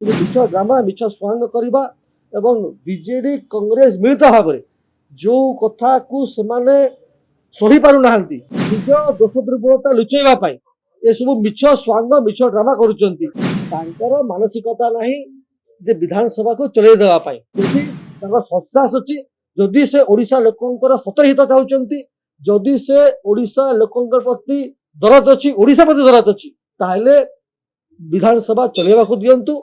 मिछ drama मिछ स्वांग करवा एवं बीजेडी कांग्रेस मिलित भाव में जो कथा को सेमाने सही पारु नाहंती निज दोष दुर्बलता लुचेवाई ये सब मिछ स्वांग मिछ ड्रामा करुचंती तांकर मानसिकता नहीं जे विधानसभा को चले देवाई क्योंकि सत्साहस अच्छी जदि से ओडिशा लोकंकर सतर हित चाहती जदि से ओडिशा लोकंकर प्रति दरद अच्छी ओडिशा प्रति दरद अच्छी ताहले विधानसभा चलेवा को दियंतु।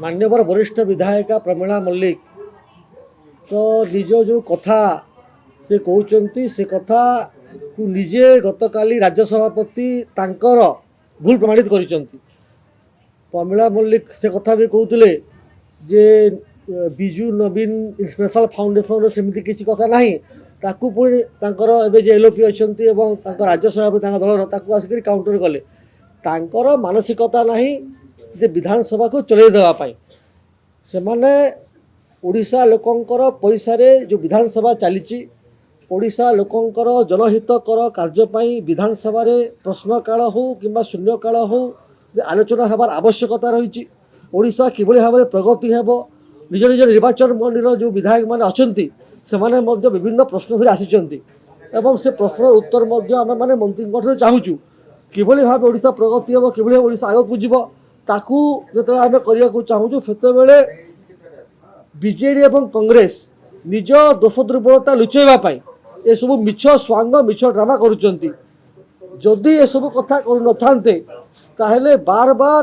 मान्यवर वरिष्ठ विधायिका प्रमीला मल्लिक तो निज जो कथा से कहते से कथा को निजे गतकाली राज्य सभापति तांकर भूल प्रमाणित करिसंती। प्रमीला मल्लिक से कथा भी कहते जे बिजू नवीन इंटरनेशनल फाउंडेशन सेमती किसी कथा नहीं ताकू पुणी तांकर एबे जे एलओपी अच्छंती एवं तांकर राज्य सभापति दलर ताकू आसिक काउंटर कले तांकर मानसिकता नहीं जे विधानसभा को चले देवाई से माने ओडिशा लोकंकर पैसा रे जो विधानसभा चली ओडिशा लोकंकर जनहितकर कार्यपाई विधानसभा रे प्रश्नकाल हो कि शून्यकाल हो आलोचना हबार आवश्यकता रही ओडिशा किभली भाव में प्रगति हेब निज निज निर्वाचन मंडल जो विधायक मैंने अच्छी से विभिन्न प्रश्न धरी आसी से प्रश्न उत्तर आम मैंने मंत्री चाहूँ किभली भाव ओडिशा प्रगति हेब किभली ओडिशा आगक जीव ताकू जो आम करने चाहूँ से बीजेडी एवं कांग्रेस निज दोष दुर्बलता लुचेवाई ये सब मिछ स्वांग मिछ ड्रामा करुचंती जदि ये सब कथा करू नथांते ताहले बार बार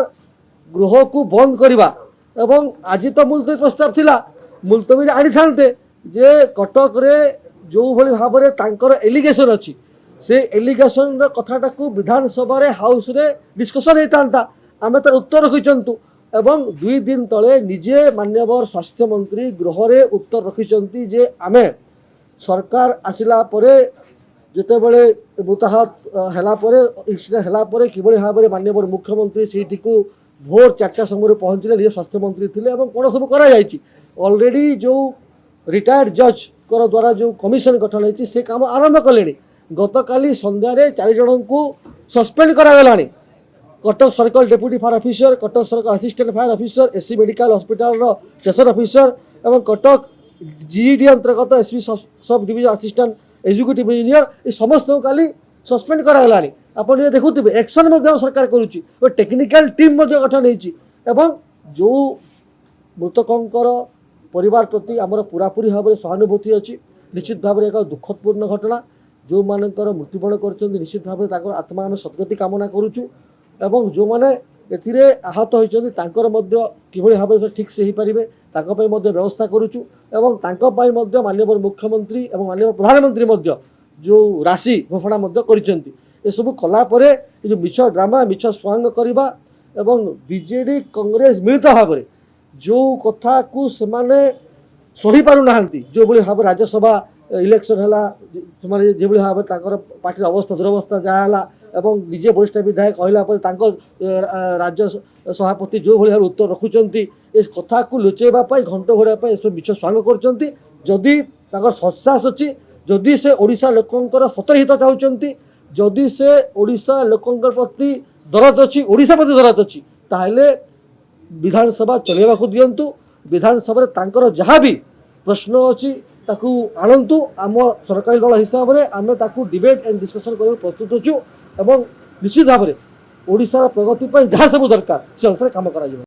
गृह को बंद करवा एवं आज तो मुलतवी प्रस्ताव थिला मुलतवी आनी थांते जे कटक रे जो भली भाव में तांकर एलिगेशन अच्छी से एलिगेशन कथाटा को विधानसभा रे हाउस रे डिस्कशन होता आम तार उत्तर रखिंतु एवं 2 दिन तले निजे मान्यवर स्वास्थ्य मंत्री गृह रे उत्तर रखिंट जे आमे सरकार आसिला परे जिते बड़े मृताहत है एक्सीडेंट है कि भाव में मान्यवर मुख्यमंत्री सीटी को भोर 4टा समय पहुँचले निज स्वास्थ्य मंत्री थे और कौन सब कररेडी जो रिटायर्ड जज कर द्वारा जो कमिशन गठन होती से काम आरंभ कले गतकाली संध्यारे 4 जन को सस्पेंड करागला Cuttack circle deputy fire officer Cuttack circle assistant fire officer SC medical hospital station officer और कटक जीईडी अंतर्गत SP sub division assistant executive engineer ये समस्त काली सस्पेंड करागला आप देखुए एक्शन सरकार करुच्ची टेक्निकल टीम गठन होती जो मृतकंर परिवार प्रति आमर पूरापूरी भाव में सहानुभूति अच्छी निश्चित भाव में एक दुखदपूर्ण घटना जो मानकर मृत्युवरण कर निश्चित भाव में आत्मा आम सद्गति कामना करुचु एवं जो मैंने एथिरे आहत होती किभली भाव में ठीक से हो पारे व्यवस्था करुचु एवं माननीय मुख्यमंत्री और माननीय प्रधानमंत्री जो राशि घोषणा कर सब कलापर जो मिछ ड्रामा मिछ स्वांग करवा एवं बीजेडी कांग्रेस मिलित भाव में जो कथा को सेमाने सही पारु नाहंती जो भली भाव राज्यसभा इलेक्शन है जो भाव में पार्टी अवस्था दुरवस्था जहाँ एवं निजे वरिष्ठ विधायक कहला राज्य सभापति जो भाई उत्तर रखुंट इस कथा को लुचेवाई घंट घोड़ाई सब मिछ स्वांग करुँदी सत्साहस अच्छी जदि से ओडिशा लोकंकर सतर हित चाहती जदि से ओडिशा लोकंकर प्रति दरद अच्छी ओडिशा प्रति दरद अच्छी ताहले विधानसभा चलेवा को दियंतु। विधानसभा तांकर जहाँ भी प्रश्न अच्छी ताकू आणंतु आम सरकारी दल हिसाब से आम ताकू डिबेट एंड डिस्कशन करने प्रस्तुत होचु एवं निश्चित भाव में ओडिशार प्रगति जहाँ सब दरकार से अनुसार काम करा।